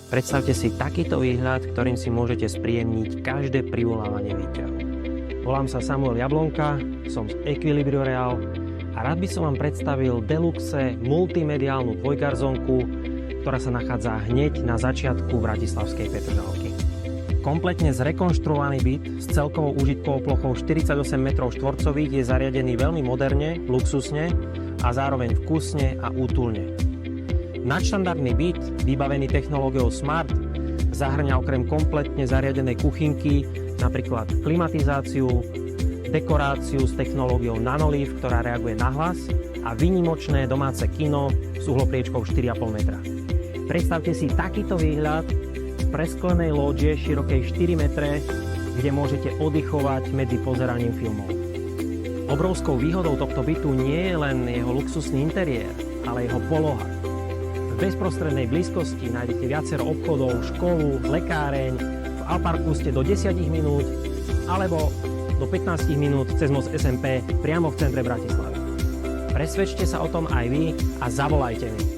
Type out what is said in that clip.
Predstavte si takýto výhľad, ktorým si môžete spríjemniť každé privolávanie výťahu. Volám sa Samuel Jablonka, som z Equilibrio Real a rád by som vám predstavil deluxe multimediálnu dvojgarzónku, ktorá sa nachádza hneď na začiatku bratislavskej Petržalky. Kompletne zrekonštruovaný byt s celkovou užitkovou plochou 48 m2 je zariadený veľmi moderne, luxusne a zároveň vkusne a útulne. Nadštandardný byt, vybavený technológiou Smart, zahŕňa okrem kompletne zariadenej kuchynky napríklad klimatizáciu, dekoráciu s technológiou Nanolive, ktorá reaguje na hlas a výnimočné domáce kino s uhlopriečkou 4,5 metra. Predstavte si takýto výhľad z presklenej lódže širokej 4 metre, kde môžete oddychovať medzi pozeraním filmov. Obrovskou výhodou tohto bytu nie je len jeho luxusný interiér, ale jeho poloha. V bezprostrednej blízkosti nájdete viacero obchodov, školu, lekáreň, v Alparku ste do 10 minút alebo do 15 minút cez most SMP priamo v centre Bratislavy. Presvedčte sa o tom aj vy a zavolajte mi.